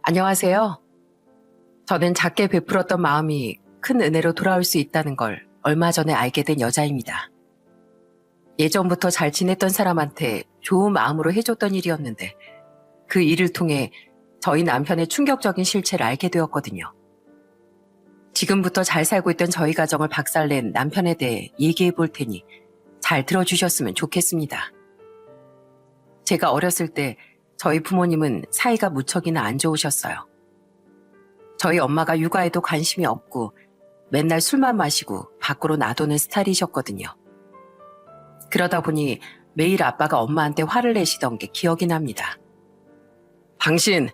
안녕하세요. 저는 작게 베풀었던 마음이 큰 은혜로 돌아올 수 있다는 걸 얼마 전에 알게 된 여자입니다. 예전부터 잘 지냈던 사람한테 좋은 마음으로 해줬던 일이었는데 그 일을 통해 저희 남편의 충격적인 실체를 알게 되었거든요. 지금부터 잘 살고 있던 저희 가정을 박살낸 남편에 대해 얘기해 볼 테니 잘 들어주셨으면 좋겠습니다. 제가 어렸을 때 저희 부모님은 사이가 무척이나 안 좋으셨어요. 저희 엄마가 육아에도 관심이 없고 맨날 술만 마시고 밖으로 놔두는 스타일이셨거든요. 그러다 보니 매일 아빠가 엄마한테 화를 내시던 게 기억이 납니다. 당신,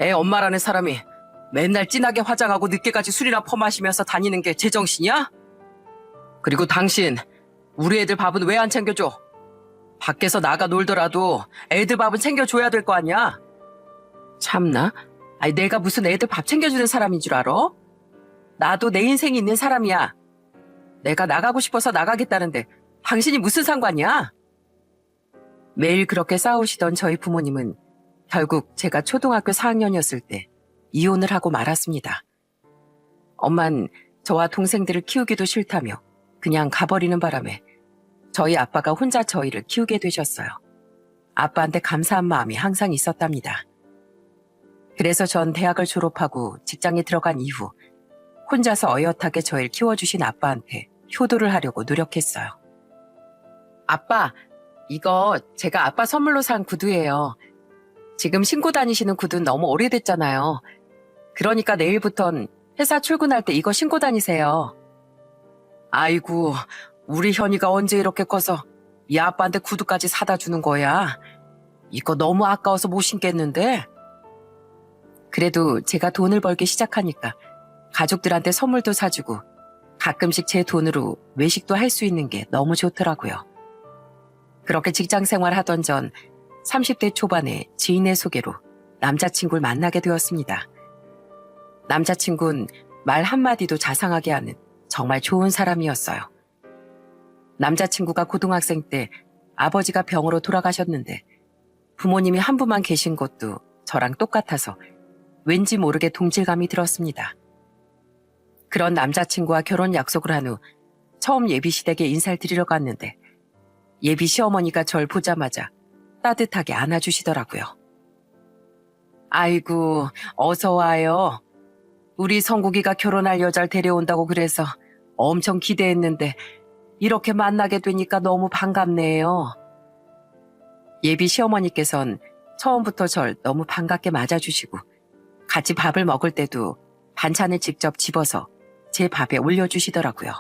애 엄마라는 사람이 맨날 진하게 화장하고 늦게까지 술이나 퍼마시면서 다니는 게 제정신이야? 그리고 당신, 우리 애들 밥은 왜 안 챙겨줘? 밖에서 나가 놀더라도 애들 밥은 챙겨줘야 될 거 아니야? 참나? 아니, 내가 무슨 애들 밥 챙겨주는 사람인 줄 알아? 나도 내 인생이 있는 사람이야. 내가 나가고 싶어서 나가겠다는데 당신이 무슨 상관이야? 매일 그렇게 싸우시던 저희 부모님은 결국 제가 초등학교 4학년이었을 때 이혼을 하고 말았습니다. 엄만 저와 동생들을 키우기도 싫다며 그냥 가버리는 바람에 저희 아빠가 혼자 저희를 키우게 되셨어요. 아빠한테 감사한 마음이 항상 있었답니다. 그래서 전 대학을 졸업하고 직장에 들어간 이후 혼자서 어엿하게 저희를 키워주신 아빠한테 효도를 하려고 노력했어요. 아빠, 이거 제가 아빠 선물로 산 구두예요. 지금 신고 다니시는 구두는 너무 오래됐잖아요. 그러니까 내일부턴 회사 출근할 때 이거 신고 다니세요. 아이고, 우리 현이가 언제 이렇게 커서 이 아빠한테 구두까지 사다 주는 거야? 이거 너무 아까워서 못 신겠는데? 그래도 제가 돈을 벌기 시작하니까 가족들한테 선물도 사주고 가끔씩 제 돈으로 외식도 할 수 있는 게 너무 좋더라고요. 그렇게 직장 생활 하던 전 30대 초반에 지인의 소개로 남자친구를 만나게 되었습니다. 남자친구는 말 한마디도 자상하게 하는 정말 좋은 사람이었어요. 남자친구가 고등학생 때 아버지가 병으로 돌아가셨는데 부모님이 한 분만 계신 것도 저랑 똑같아서 왠지 모르게 동질감이 들었습니다. 그런 남자친구와 결혼 약속을 한 후 처음 예비시댁에 인사를 드리러 갔는데 예비 시어머니가 절 보자마자 따뜻하게 안아주시더라고요. 아이고, 어서 와요. 우리 성국이가 결혼할 여자를 데려온다고 그래서 엄청 기대했는데 이렇게 만나게 되니까 너무 반갑네요. 예비 시어머니께선 처음부터 절 너무 반갑게 맞아주시고 같이 밥을 먹을 때도 반찬을 직접 집어서 제 밥에 올려주시더라고요.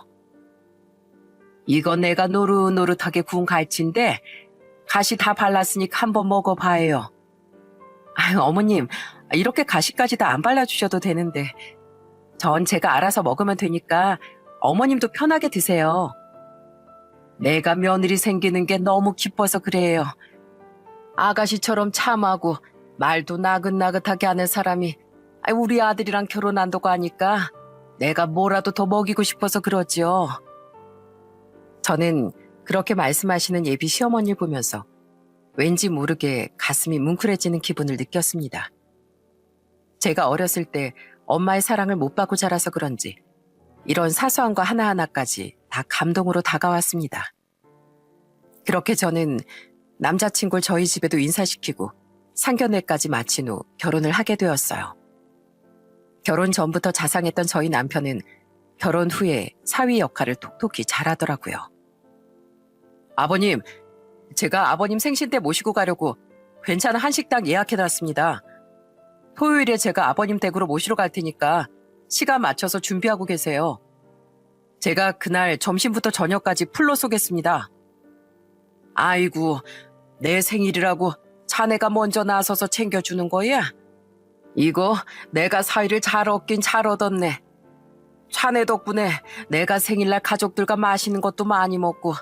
이거 내가 노릇노릇하게 구운 갈치인데 가시 다 발랐으니까 한번 먹어봐요. 아유, 어머님, 이렇게 가시까지 다 안 발라주셔도 되는데 전 제가 알아서 먹으면 되니까 어머님도 편하게 드세요. 내가 며느리 생기는 게 너무 기뻐서 그래요. 아가씨처럼 참하고 말도 나긋나긋하게 하는 사람이 우리 아들이랑 결혼한다고 하니까 내가 뭐라도 더 먹이고 싶어서 그러지요. 저는 그렇게 말씀하시는 예비 시어머니를 보면서 왠지 모르게 가슴이 뭉클해지는 기분을 느꼈습니다. 제가 어렸을 때 엄마의 사랑을 못 받고 자라서 그런지 이런 사소한 거 하나하나까지 다 감동으로 다가왔습니다. 그렇게 저는 남자친구를 저희 집에도 인사시키고 상견례까지 마친 후 결혼을 하게 되었어요. 결혼 전부터 자상했던 저희 남편은 결혼 후에 사위 역할을 톡톡히 잘하더라고요. 아버님, 제가 아버님 생신 때 모시고 가려고 괜찮은 한식당 예약해놨습니다. 토요일에 제가 아버님 댁으로 모시러 갈 테니까 시간 맞춰서 준비하고 계세요. 제가 그날 점심부터 저녁까지 풀로 쏘겠습니다. 아이고, 내 생일이라고 자네가 먼저 나서서 챙겨주는 거야? 이거 내가 사위를 잘 얻긴 잘 얻었네. 자네 덕분에 내가 생일날 가족들과 맛있는 것도 많이 먹고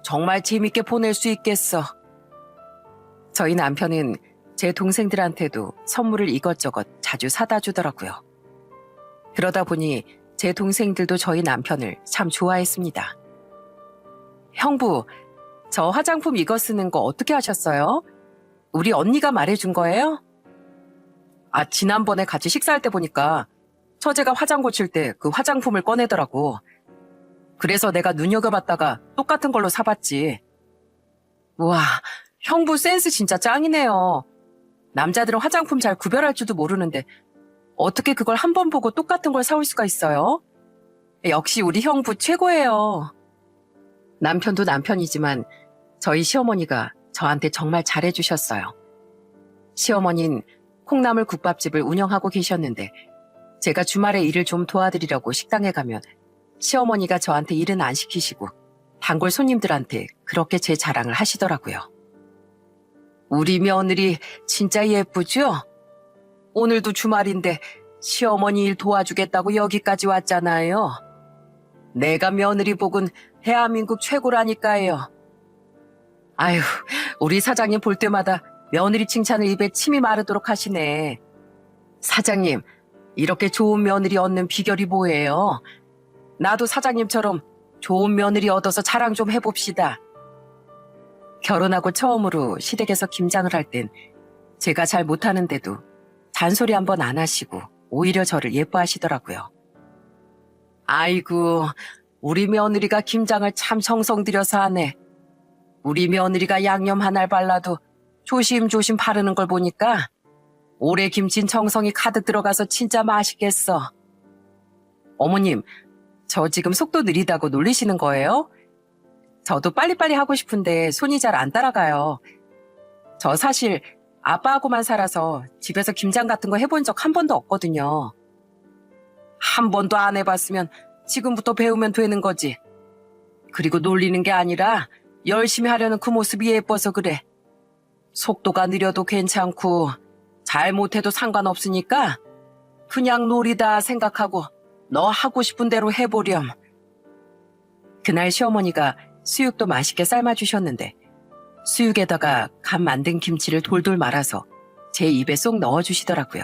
정말 재밌게 보낼 수 있겠어. 저희 남편은 제 동생들한테도 선물을 이것저것 자주 사다 주더라고요. 그러다 보니 제 동생들도 저희 남편을 참 좋아했습니다. 형부, 저 화장품 이거 쓰는 거 어떻게 하셨어요? 우리 언니가 말해준 거예요? 지난번에 같이 식사할 때 보니까 처제가 화장 고칠 때 그 화장품을 꺼내더라고. 그래서 내가 눈여겨봤다가 똑같은 걸로 사봤지. 우와, 형부 센스 진짜 짱이네요. 남자들은 화장품 잘 구별할 줄도 모르는데 어떻게 그걸 한 번 보고 똑같은 걸 사올 수가 있어요? 역시 우리 형부 최고예요. 남편도 남편이지만 저희 시어머니가 저한테 정말 잘해주셨어요. 시어머니는 콩나물 국밥집을 운영하고 계셨는데 제가 주말에 일을 좀 도와드리려고 식당에 가면 시어머니가 저한테 일은 안 시키시고 단골 손님들한테 그렇게 제 자랑을 하시더라고요. 우리 며느리 진짜 예쁘죠? 오늘도 주말인데 시어머니 일 도와주겠다고 여기까지 왔잖아요. 내가 며느리 복은 대한민국 최고라니까요. 아유, 우리 사장님 볼 때마다 며느리 칭찬을 입에 침이 마르도록 하시네. 사장님, 이렇게 좋은 며느리 얻는 비결이 뭐예요? 나도 사장님처럼 좋은 며느리 얻어서 자랑 좀 해봅시다. 결혼하고 처음으로 시댁에서 김장을 할 땐 제가 잘 못하는데도 잔소리 한 번 안 하시고 오히려 저를 예뻐하시더라고요. 아이고, 우리 며느리가 김장을 참 정성 들여서 하네. 우리 며느리가 양념 하나를 발라도 조심조심 바르는 걸 보니까 올해 김치는 정성이 가득 들어가서 진짜 맛있겠어. 어머님, 저 지금 속도 느리다고 놀리시는 거예요? 저도 빨리빨리 하고 싶은데 손이 잘 안 따라가요. 저 사실 아빠하고만 살아서 집에서 김장 같은 거 해본 적 한 번도 없거든요. 한 번도 안 해봤으면 지금부터 배우면 되는 거지. 그리고 놀리는 게 아니라 열심히 하려는 그 모습이 예뻐서 그래. 속도가 느려도 괜찮고 잘못해도 상관없으니까 그냥 놀이다 생각하고 너 하고 싶은 대로 해보렴. 그날 시어머니가 수육도 맛있게 삶아주셨는데 수육에다가 간 만든 김치를 돌돌 말아서 제 입에 쏙 넣어주시더라고요.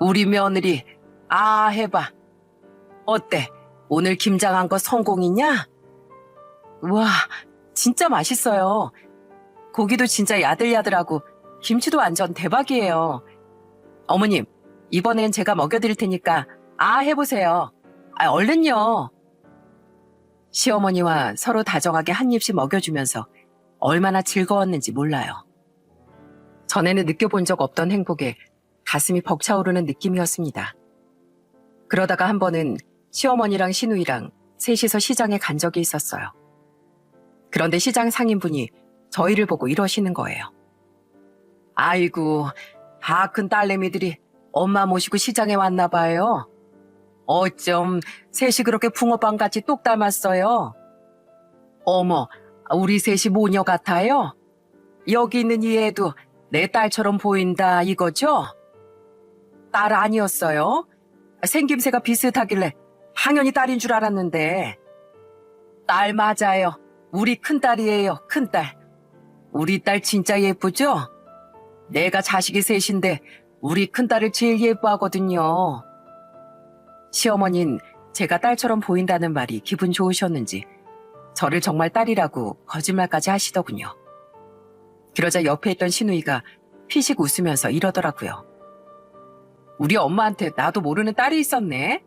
우리 며느리 해봐. 어때? 오늘 김장한 거 성공이냐? 우와, 진짜 맛있어요. 고기도 진짜 야들야들하고 김치도 완전 대박이에요. 어머님, 이번엔 제가 먹여드릴 테니까 해보세요. 얼른요. 시어머니와 서로 다정하게 한 입씩 먹여주면서 얼마나 즐거웠는지 몰라요. 전에는 느껴본 적 없던 행복에 가슴이 벅차오르는 느낌이었습니다. 그러다가 한 번은 시어머니랑 시누이랑 셋이서 시장에 간 적이 있었어요. 그런데 시장 상인분이 저희를 보고 이러시는 거예요. 아이고, 다 큰 딸내미들이 엄마 모시고 시장에 왔나 봐요. 어쩜 셋이 그렇게 붕어빵같이 똑 닮았어요. 어머, 우리 셋이 모녀 같아요? 여기 있는 이 애도 내 딸처럼 보인다 이거죠? 딸 아니었어요? 생김새가 비슷하길래 당연히 딸인 줄 알았는데. 딸 맞아요. 우리 큰딸이에요, 큰딸. 우리 딸 진짜 예쁘죠? 내가 자식이 셋인데 우리 큰딸을 제일 예뻐하거든요. 시어머니는 제가 딸처럼 보인다는 말이 기분 좋으셨는지 저를 정말 딸이라고 거짓말까지 하시더군요. 그러자 옆에 있던 시누이가 피식 웃으면서 이러더라고요. 우리 엄마한테 나도 모르는 딸이 있었네.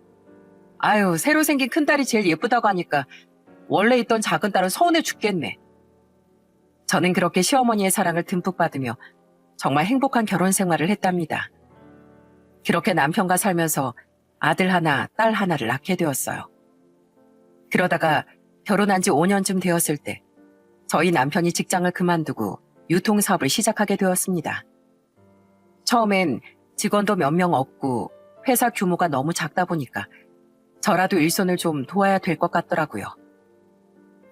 아유, 새로 생긴 큰딸이 제일 예쁘다고 하니까 원래 있던 작은 딸은 서운해 죽겠네. 저는 그렇게 시어머니의 사랑을 듬뿍 받으며 정말 행복한 결혼 생활을 했답니다. 그렇게 남편과 살면서 아들 하나, 딸 하나를 낳게 되었어요. 그러다가 결혼한 지 5년쯤 되었을 때 저희 남편이 직장을 그만두고 유통사업을 시작하게 되었습니다. 처음엔 직원도 몇 명 없고 회사 규모가 너무 작다 보니까 저라도 일손을 좀 도와야 될 것 같더라고요.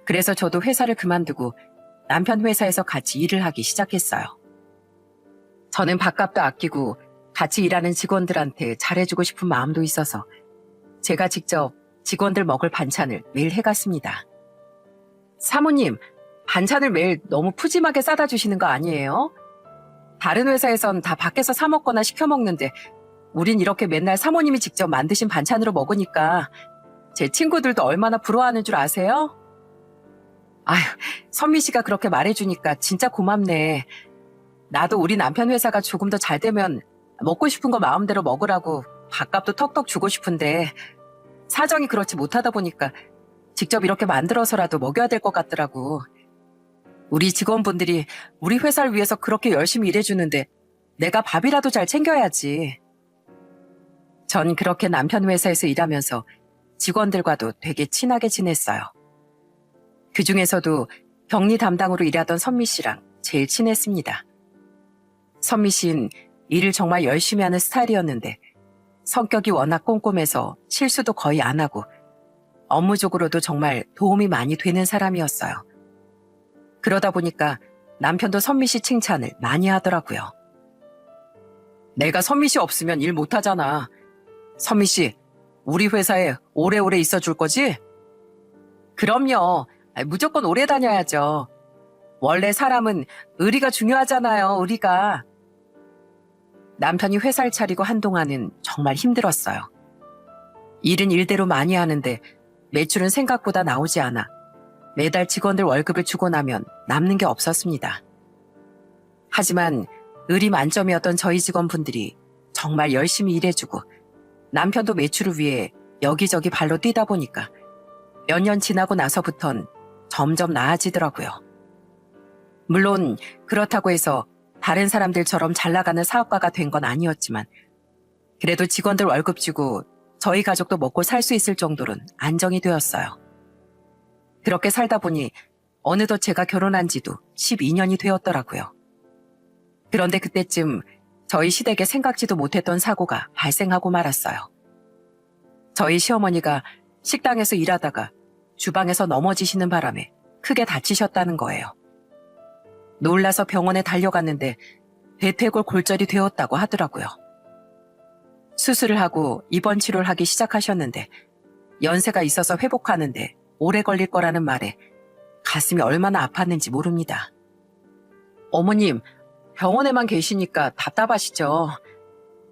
그래서 저도 회사를 그만두고 남편 회사에서 같이 일을 하기 시작했어요. 저는 밥값도 아끼고 같이 일하는 직원들한테 잘해주고 싶은 마음도 있어서 제가 직접 직원들 먹을 반찬을 매일 해갔습니다. 사모님, 반찬을 매일 너무 푸짐하게 싸다 주시는 거 아니에요? 다른 회사에선 다 밖에서 사 먹거나 시켜 먹는데 우린 이렇게 맨날 사모님이 직접 만드신 반찬으로 먹으니까 제 친구들도 얼마나 부러워하는 줄 아세요? 아휴, 선미 씨가 그렇게 말해주니까 진짜 고맙네. 나도 우리 남편 회사가 조금 더 잘 되면 먹고 싶은 거 마음대로 먹으라고 밥값도 턱턱 주고 싶은데 사정이 그렇지 못하다 보니까 직접 이렇게 만들어서라도 먹여야 될 것 같더라고. 우리 직원분들이 우리 회사를 위해서 그렇게 열심히 일해주는데 내가 밥이라도 잘 챙겨야지. 전 그렇게 남편 회사에서 일하면서 직원들과도 되게 친하게 지냈어요. 그중에서도 격리 담당으로 일하던 선미 씨랑 제일 친했습니다. 선미 씨는 일을 정말 열심히 하는 스타일이었는데 성격이 워낙 꼼꼼해서 실수도 거의 안 하고 업무적으로도 정말 도움이 많이 되는 사람이었어요. 그러다 보니까 남편도 선미 씨 칭찬을 많이 하더라고요. 내가 선미 씨 없으면 일 못하잖아. 선미 씨, 우리 회사에 오래오래 있어줄 거지? 그럼요. 무조건 오래 다녀야죠. 원래 사람은 의리가 중요하잖아요, 의리가. 남편이 회사를 차리고 한동안은 정말 힘들었어요. 일은 일대로 많이 하는데 매출은 생각보다 나오지 않아 매달 직원들 월급을 주고 나면 남는 게 없었습니다. 하지만 의리 만점이었던 저희 직원분들이 정말 열심히 일해주고 남편도 매출을 위해 여기저기 발로 뛰다 보니까 몇 년 지나고 나서부턴 점점 나아지더라고요. 물론 그렇다고 해서 다른 사람들처럼 잘 나가는 사업가가 된 건 아니었지만 그래도 직원들 월급 주고 저희 가족도 먹고 살 수 있을 정도로는 안정이 되었어요. 그렇게 살다 보니 어느덧 제가 결혼한 지도 12년이 되었더라고요. 그런데 그때쯤 저희 시댁에 생각지도 못했던 사고가 발생하고 말았어요. 저희 시어머니가 식당에서 일하다가 주방에서 넘어지시는 바람에 크게 다치셨다는 거예요. 놀라서 병원에 달려갔는데 대퇴골 골절이 되었다고 하더라고요. 수술을 하고 입원 치료를 하기 시작하셨는데 연세가 있어서 회복하는데 오래 걸릴 거라는 말에 가슴이 얼마나 아팠는지 모릅니다. 어머님, 병원에만 계시니까 답답하시죠?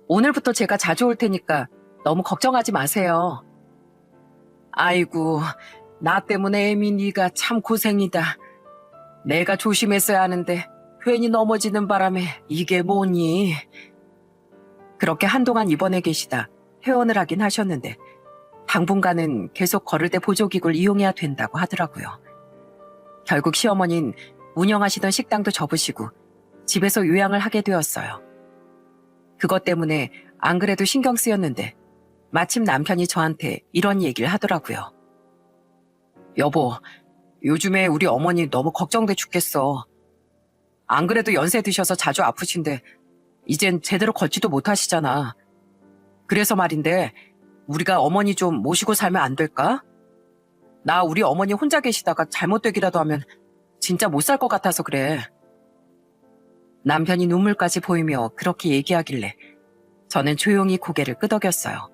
오늘부터 제가 자주 올 테니까 너무 걱정하지 마세요. 아이고, 나 때문에 애미 네가 참 고생이다. 내가 조심했어야 하는데 괜히 넘어지는 바람에 이게 뭐니? 그렇게 한동안 입원해 계시다 퇴원을 하긴 하셨는데 당분간은 계속 걸을 때 보조기구를 이용해야 된다고 하더라고요. 결국 시어머니는 운영하시던 식당도 접으시고 집에서 요양을 하게 되었어요. 그것 때문에 안 그래도 신경 쓰였는데 마침 남편이 저한테 이런 얘기를 하더라고요. 여보, 요즘에 우리 어머니 너무 걱정돼 죽겠어. 안 그래도 연세 드셔서 자주 아프신데 이젠 제대로 걷지도 못하시잖아. 그래서 말인데 우리가 어머니 좀 모시고 살면 안 될까? 나 우리 어머니 혼자 계시다가 잘못되기라도 하면 진짜 못 살 것 같아서 그래. 남편이 눈물까지 보이며 그렇게 얘기하길래 저는 조용히 고개를 끄덕였어요.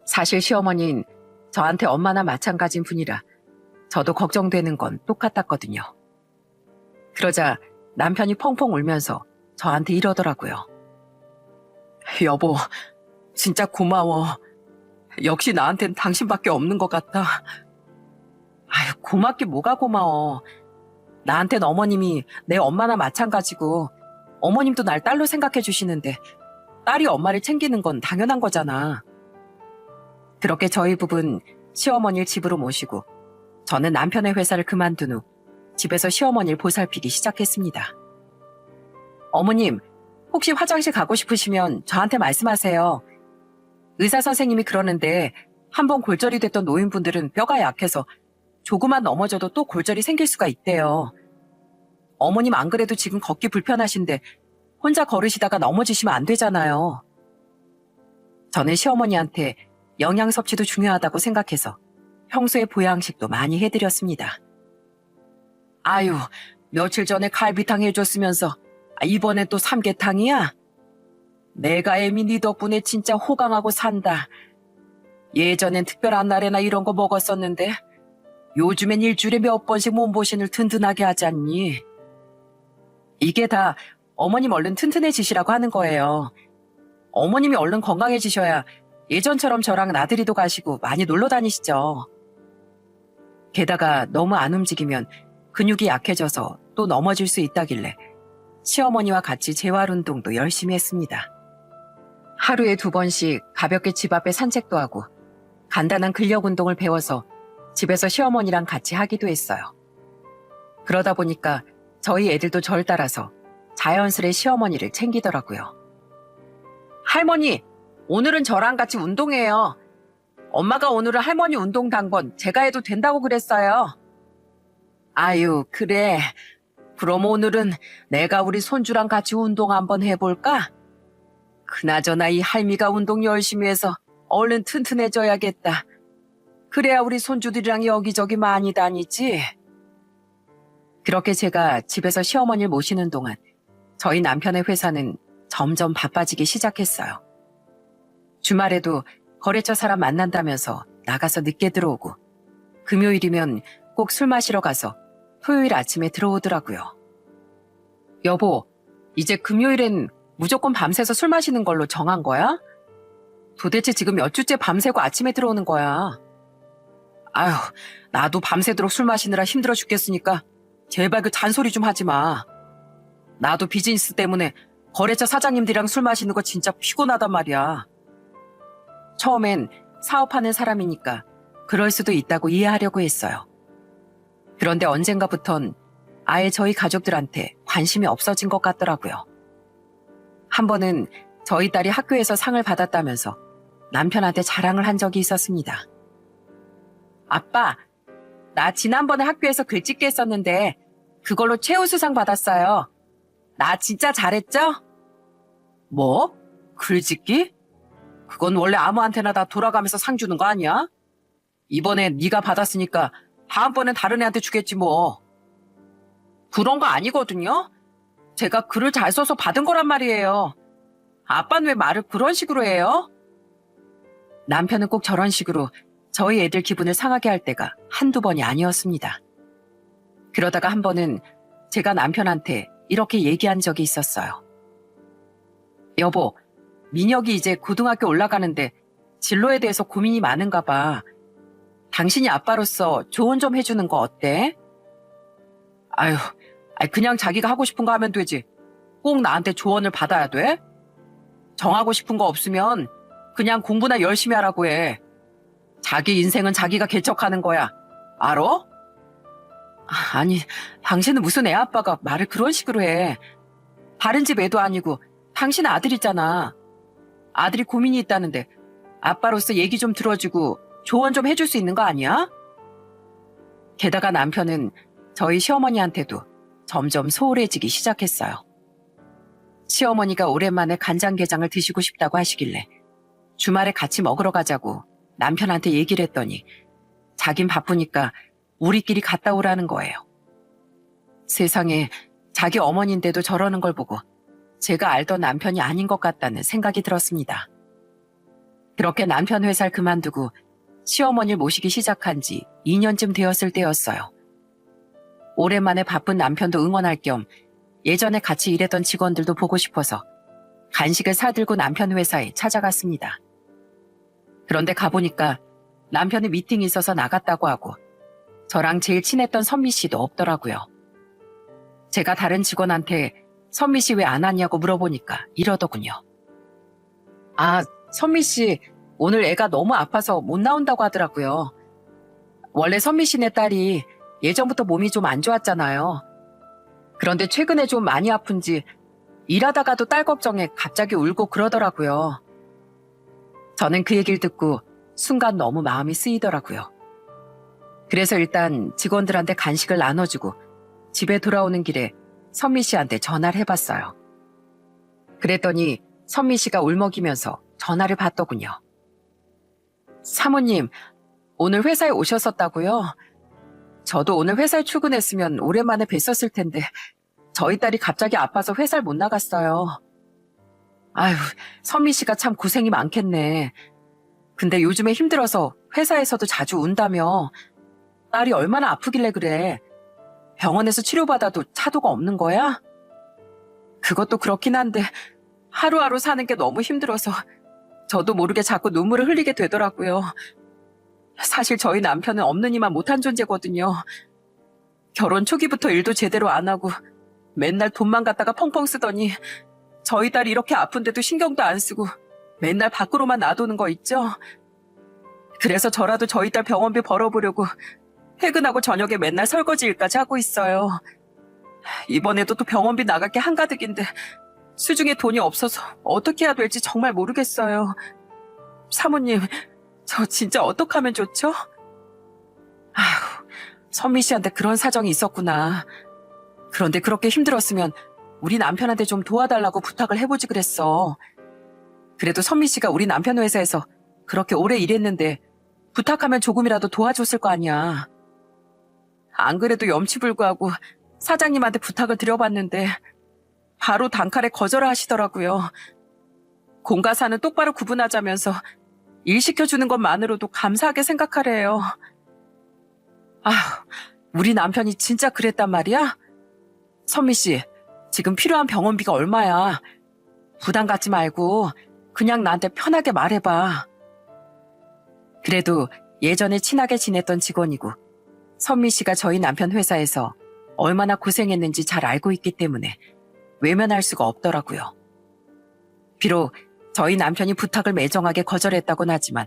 사실 시어머니는 저한테 엄마나 마찬가지인 분이라 저도 걱정되는 건 똑같았거든요. 그러자 남편이 펑펑 울면서 저한테 이러더라고요. 여보, 진짜 고마워. 역시 나한텐 당신밖에 없는 것 같다. 아유, 고맙긴 뭐가 고마워. 나한텐 어머님이 내 엄마나 마찬가지고 어머님도 날 딸로 생각해 주시는데 딸이 엄마를 챙기는 건 당연한 거잖아. 그렇게 저희 부부는 시어머니를 집으로 모시고 저는 남편의 회사를 그만둔 후 집에서 시어머니를 보살피기 시작했습니다. 어머님, 혹시 화장실 가고 싶으시면 저한테 말씀하세요. 의사 선생님이 그러는데 한번 골절이 됐던 노인분들은 뼈가 약해서 조금만 넘어져도 또 골절이 생길 수가 있대요. 어머님 안 그래도 지금 걷기 불편하신데 혼자 걸으시다가 넘어지시면 안 되잖아요. 저는 시어머니한테 영양 섭취도 중요하다고 생각해서 평소에 보양식도 많이 해드렸습니다. 아유, 며칠 전에 갈비탕 해줬으면서 이번엔 또 삼계탕이야? 내가 애미 네 덕분에 진짜 호강하고 산다. 예전엔 특별한 날에나 이런 거 먹었었는데 요즘엔 일주일에 몇 번씩 몸보신을 든든하게 하지 않니? 이게 다 어머님 얼른 튼튼해지시라고 하는 거예요. 어머님이 얼른 건강해지셔야 예전처럼 저랑 나들이도 가시고 많이 놀러 다니시죠. 게다가 너무 안 움직이면 근육이 약해져서 또 넘어질 수 있다길래 시어머니와 같이 재활운동도 열심히 했습니다. 하루에 2번씩 가볍게 집 앞에 산책도 하고 간단한 근력 운동을 배워서 집에서 시어머니랑 같이 하기도 했어요. 그러다 보니까 저희 애들도 절 따라서 자연스레 시어머니를 챙기더라고요. 할머니, 오늘은 저랑 같이 운동해요. 엄마가 오늘은 할머니 운동 당번 제가 해도 된다고 그랬어요. 아유, 그래. 그럼 오늘은 내가 우리 손주랑 같이 운동 한번 해볼까? 그나저나 이 할미가 운동 열심히 해서 얼른 튼튼해져야겠다. 그래야 우리 손주들이랑 여기저기 많이 다니지. 그렇게 제가 집에서 시어머니를 모시는 동안 저희 남편의 회사는 점점 바빠지기 시작했어요. 주말에도 거래처 사람 만난다면서 나가서 늦게 들어오고 금요일이면 꼭 술 마시러 가서 토요일 아침에 들어오더라고요. 여보, 이제 금요일엔 무조건 밤새서 술 마시는 걸로 정한 거야? 도대체 지금 몇 주째 밤새고 아침에 들어오는 거야? 아휴, 나도 밤새도록 술 마시느라 힘들어 죽겠으니까 제발 그 잔소리 좀 하지 마. 나도 비즈니스 때문에 거래처 사장님들이랑 술 마시는 거 진짜 피곤하단 말이야. 처음엔 사업하는 사람이니까 그럴 수도 있다고 이해하려고 했어요. 그런데 언젠가부턴 아예 저희 가족들한테 관심이 없어진 것 같더라고요. 한 번은 저희 딸이 학교에서 상을 받았다면서 남편한테 자랑을 한 적이 있었습니다. 아빠, 나 지난번에 학교에서 글짓기 했었는데 그걸로 최우수상 받았어요. 나 진짜 잘했죠? 뭐? 글짓기? 그건 원래 아무한테나 다 돌아가면서 상 주는 거 아니야? 이번에 네가 받았으니까 다음번엔 다른 애한테 주겠지 뭐. 그런 거 아니거든요. 제가 글을 잘 써서 받은 거란 말이에요. 아빠는 왜 말을 그런 식으로 해요? 남편은 꼭 저런 식으로 저희 애들 기분을 상하게 할 때가 한두 번이 아니었습니다. 그러다가 한 번은 제가 남편한테 이렇게 얘기한 적이 있었어요. 여보, 민혁이 이제 고등학교 올라가는데 진로에 대해서 고민이 많은가 봐. 당신이 아빠로서 조언 좀 해주는 거 어때? 아유, 그냥 자기가 하고 싶은 거 하면 되지. 꼭 나한테 조언을 받아야 돼? 정하고 싶은 거 없으면 그냥 공부나 열심히 하라고 해. 자기 인생은 자기가 개척하는 거야. 알어? 아니, 당신은 무슨 애 아빠가 말을 그런 식으로 해. 다른 집 애도 아니고 당신 아들이잖아. 아들이 고민이 있다는데 아빠로서 얘기 좀 들어주고 조언 좀 해줄 수 있는 거 아니야? 게다가 남편은 저희 시어머니한테도 점점 소홀해지기 시작했어요. 시어머니가 오랜만에 간장게장을 드시고 싶다고 하시길래 주말에 같이 먹으러 가자고 남편한테 얘기를 했더니 자긴 바쁘니까 우리끼리 갔다 오라는 거예요. 세상에 자기 어머니인데도 저러는 걸 보고 제가 알던 남편이 아닌 것 같다는 생각이 들었습니다. 그렇게 남편 회사를 그만두고 시어머니를 모시기 시작한 지 2년쯤 되었을 때였어요. 오랜만에 바쁜 남편도 응원할 겸 예전에 같이 일했던 직원들도 보고 싶어서 간식을 사들고 남편 회사에 찾아갔습니다. 그런데 가보니까 남편이 미팅이 있어서 나갔다고 하고 저랑 제일 친했던 선미 씨도 없더라고요. 제가 다른 직원한테 선미 씨 왜 안 왔냐고 물어보니까 이러더군요. 아, 선미 씨 오늘 애가 너무 아파서 못 나온다고 하더라고요. 원래 선미 씨네 딸이 예전부터 몸이 좀 안 좋았잖아요. 그런데 최근에 좀 많이 아픈지 일하다가도 딸 걱정에 갑자기 울고 그러더라고요. 저는 그 얘기를 듣고 순간 너무 마음이 쓰이더라고요. 그래서 일단 직원들한테 간식을 나눠주고 집에 돌아오는 길에 선미 씨한테 전화를 해봤어요. 그랬더니 선미 씨가 울먹이면서 전화를 받더군요. 사모님, 오늘 회사에 오셨었다고요? 저도 오늘 회사에 출근했으면 오랜만에 뵀었을 텐데 저희 딸이 갑자기 아파서 회사를 못 나갔어요. 아휴, 선미 씨가 참 고생이 많겠네. 근데 요즘에 힘들어서 회사에서도 자주 운다며. 딸이 얼마나 아프길래 그래. 병원에서 치료받아도 차도가 없는 거야? 그것도 그렇긴 한데 하루하루 사는 게 너무 힘들어서 저도 모르게 자꾸 눈물을 흘리게 되더라고요. 사실 저희 남편은 없는 이만 못한 존재거든요. 결혼 초기부터 일도 제대로 안 하고 맨날 돈만 갖다가 펑펑 쓰더니 저희 딸이 이렇게 아픈데도 신경도 안 쓰고 맨날 밖으로만 놔두는 거 있죠? 그래서 저라도 저희 딸 병원비 벌어보려고 퇴근하고 저녁에 맨날 설거지 일까지 하고 있어요. 이번에도 또 병원비 나갈 게 한가득인데 수중에 돈이 없어서 어떻게 해야 될지 정말 모르겠어요. 사모님, 저 진짜 어떡하면 좋죠? 아휴, 선미 씨한테 그런 사정이 있었구나. 그런데 그렇게 힘들었으면 우리 남편한테 좀 도와달라고 부탁을 해보지 그랬어. 그래도 선미 씨가 우리 남편 회사에서 그렇게 오래 일했는데 부탁하면 조금이라도 도와줬을 거 아니야. 안 그래도 염치불구하고 사장님한테 부탁을 드려봤는데 바로 단칼에 거절을 하시더라고요. 공과 사는 똑바로 구분하자면서 일 시켜주는 것만으로도 감사하게 생각하래요. 아휴, 우리 남편이 진짜 그랬단 말이야? 선미 씨, 지금 필요한 병원비가 얼마야? 부담 갖지 말고 그냥 나한테 편하게 말해봐. 그래도 예전에 친하게 지냈던 직원이고 선미 씨가 저희 남편 회사에서 얼마나 고생했는지 잘 알고 있기 때문에 외면할 수가 없더라고요. 비록 저희 남편이 부탁을 매정하게 거절했다곤 하지만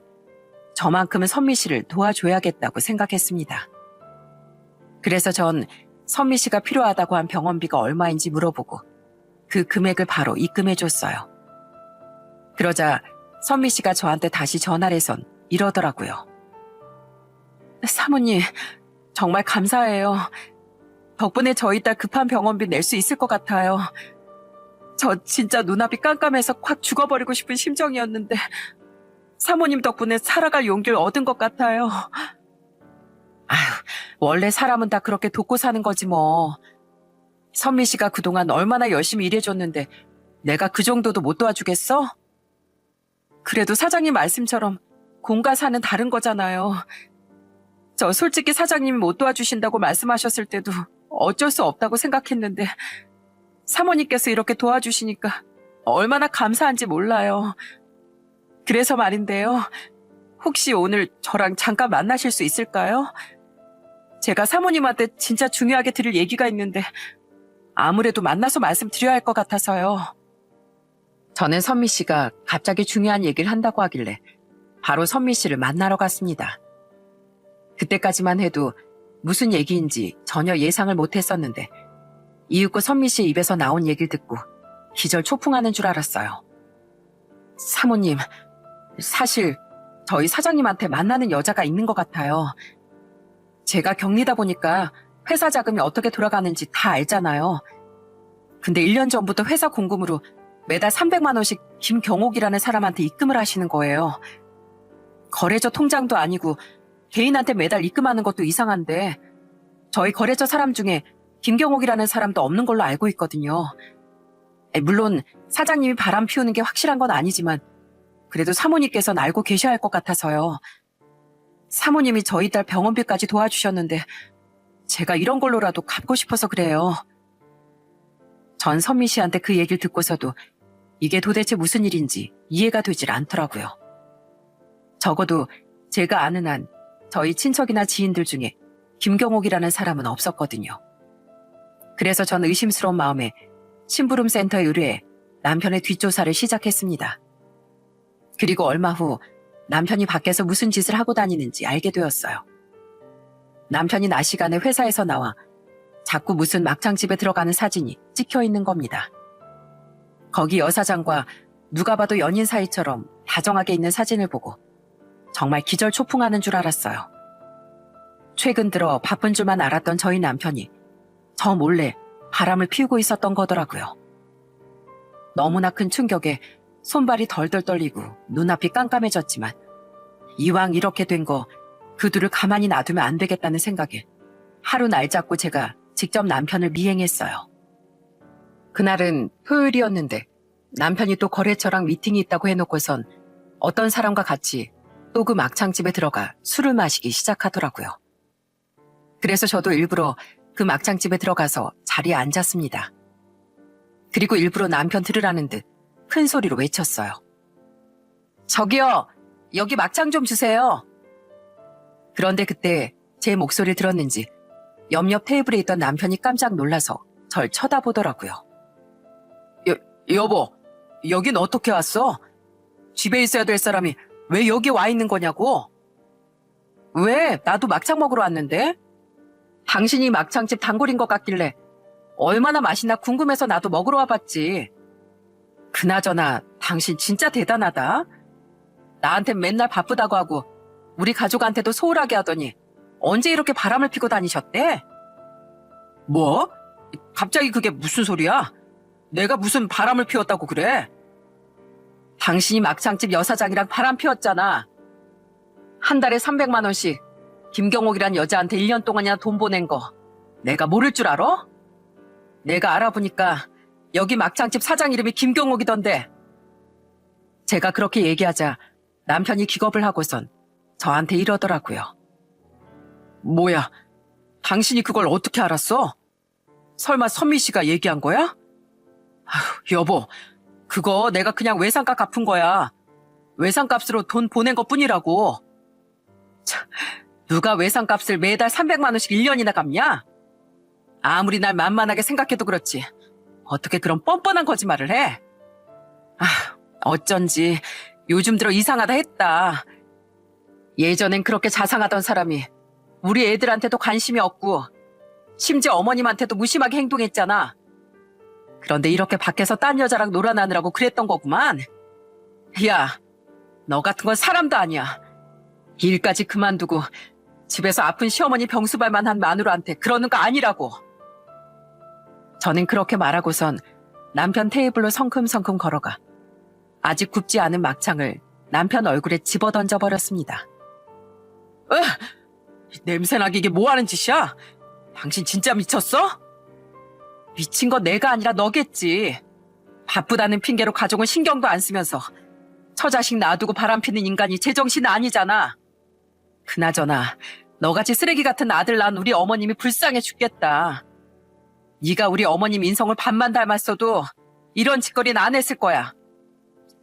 저만큼은 선미 씨를 도와줘야겠다고 생각했습니다. 그래서 전 선미 씨가 필요하다고 한 병원비가 얼마인지 물어보고 그 금액을 바로 입금해줬어요. 그러자 선미 씨가 저한테 다시 전화를 해선 이러더라고요. 사모님, 정말 감사해요. 덕분에 저희 딸 급한 병원비 낼 수 있을 것 같아요. 저 진짜 눈앞이 깜깜해서 확 죽어버리고 싶은 심정이었는데 사모님 덕분에 살아갈 용기를 얻은 것 같아요. 아휴, 원래 사람은 다 그렇게 돕고 사는 거지 뭐. 선미 씨가 그동안 얼마나 열심히 일해줬는데 내가 그 정도도 못 도와주겠어? 그래도 사장님 말씀처럼 공과 사는 다른 거잖아요. 저 솔직히 사장님이 못 도와주신다고 말씀하셨을 때도 어쩔 수 없다고 생각했는데 사모님께서 이렇게 도와주시니까 얼마나 감사한지 몰라요. 그래서 말인데요. 혹시 오늘 저랑 잠깐 만나실 수 있을까요? 제가 사모님한테 진짜 중요하게 드릴 얘기가 있는데 아무래도 만나서 말씀드려야 할 것 같아서요. 저는 선미 씨가 갑자기 중요한 얘기를 한다고 하길래 바로 선미 씨를 만나러 갔습니다. 그때까지만 해도 무슨 얘기인지 전혀 예상을 못했었는데 이윽고 선미 씨의 입에서 나온 얘기를 듣고 기절 초풍하는 줄 알았어요. 사모님, 사실 저희 사장님한테 만나는 여자가 있는 것 같아요. 제가 격리다 보니까 회사 자금이 어떻게 돌아가는지 다 알잖아요. 근데 1년 전부터 회사 공금으로 매달 300만 원씩 김경옥이라는 사람한테 입금을 하시는 거예요. 거래처 통장도 아니고 개인한테 매달 입금하는 것도 이상한데 저희 거래처 사람 중에 김경옥이라는 사람도 없는 걸로 알고 있거든요. 물론 사장님이 바람 피우는 게 확실한 건 아니지만 그래도 사모님께서는 알고 계셔야 할 것 같아서요. 사모님이 저희 딸 병원비까지 도와주셨는데 제가 이런 걸로라도 갚고 싶어서 그래요. 전 선미 씨한테 그 얘기를 듣고서도 이게 도대체 무슨 일인지 이해가 되질 않더라고요. 적어도 제가 아는 한 저희 친척이나 지인들 중에 김경옥이라는 사람은 없었거든요. 그래서 전 의심스러운 마음에 심부름센터에 의뢰해 남편의 뒷조사를 시작했습니다. 그리고 얼마 후 남편이 밖에서 무슨 짓을 하고 다니는지 알게 되었어요. 남편이 낮 시간에 회사에서 나와 자꾸 무슨 막창집에 들어가는 사진이 찍혀 있는 겁니다. 거기 여사장과 누가 봐도 연인 사이처럼 다정하게 있는 사진을 보고 정말 기절초풍하는 줄 알았어요. 최근 들어 바쁜 줄만 알았던 저희 남편이 저 몰래 바람을 피우고 있었던 거더라고요. 너무나 큰 충격에 손발이 덜덜 떨리고 눈앞이 깜깜해졌지만 이왕 이렇게 된 거 그 둘을 가만히 놔두면 안 되겠다는 생각에 하루 날 잡고 제가 직접 남편을 미행했어요. 그날은 토요일이었는데 남편이 또 거래처랑 미팅이 있다고 해놓고선 어떤 사람과 같이 또 그 막창집에 들어가 술을 마시기 시작하더라고요. 그래서 저도 일부러 그 막창집에 들어가서 자리에 앉았습니다. 그리고 일부러 남편 들으라는 듯 큰 소리로 외쳤어요. 저기요, 여기 막창 좀 주세요. 그런데 그때 제 목소리를 들었는지 옆옆 테이블에 있던 남편이 깜짝 놀라서 절 쳐다보더라고요. 여보, 여긴 어떻게 왔어? 집에 있어야 될 사람이 왜 여기 와 있는 거냐고. 왜? 나도 막창 먹으러 왔는데. 당신이 막창집 단골인 것 같길래 얼마나 맛있나 궁금해서 나도 먹으러 와봤지. 그나저나 당신 진짜 대단하다. 나한텐 맨날 바쁘다고 하고 우리 가족한테도 소홀하게 하더니 언제 이렇게 바람을 피고 다니셨대? 뭐? 갑자기 그게 무슨 소리야? 내가 무슨 바람을 피웠다고 그래? 당신이 막창집 여사장이랑 바람 피웠잖아. 한 달에 300만 원씩 김경옥이란 여자한테 1년 동안이나 돈 보낸 거 내가 모를 줄 알아? 내가 알아보니까 여기 막창집 사장 이름이 김경옥이던데. 제가 그렇게 얘기하자 남편이 기겁을 하고선 저한테 이러더라고요. 뭐야, 당신이 그걸 어떻게 알았어? 설마 선미 씨가 얘기한 거야? 아휴, 여보, 그거 내가 그냥 외상값 갚은 거야. 외상값으로 돈 보낸 것뿐이라고. 참, 누가 외상값을 매달 300만 원씩 1년이나 갚냐? 아무리 날 만만하게 생각해도 그렇지. 어떻게 그런 뻔뻔한 거짓말을 해? 아, 어쩐지 요즘 들어 이상하다 했다. 예전엔 그렇게 자상하던 사람이 우리 애들한테도 관심이 없고 심지어 어머님한테도 무심하게 행동했잖아. 그런데 이렇게 밖에서 딴 여자랑 놀아나느라고 그랬던 거구만. 야, 너 같은 건 사람도 아니야. 일까지 그만두고 집에서 아픈 시어머니 병수발만 한 마누라한테 그러는 거 아니라고. 저는 그렇게 말하고선 남편 테이블로 성큼성큼 걸어가 아직 굽지 않은 막창을 남편 얼굴에 집어던져 버렸습니다. 냄새나게 이게 뭐하는 짓이야? 당신 진짜 미쳤어? 미친 건 내가 아니라 너겠지. 바쁘다는 핑계로 가족은 신경도 안 쓰면서 처자식 놔두고 바람피는 인간이 제정신 아니잖아. 그나저나 너같이 쓰레기 같은 아들 낳은 우리 어머님이 불쌍해 죽겠다. 네가 우리 어머님 인성을 반만 닮았어도 이런 짓거리는 안 했을 거야.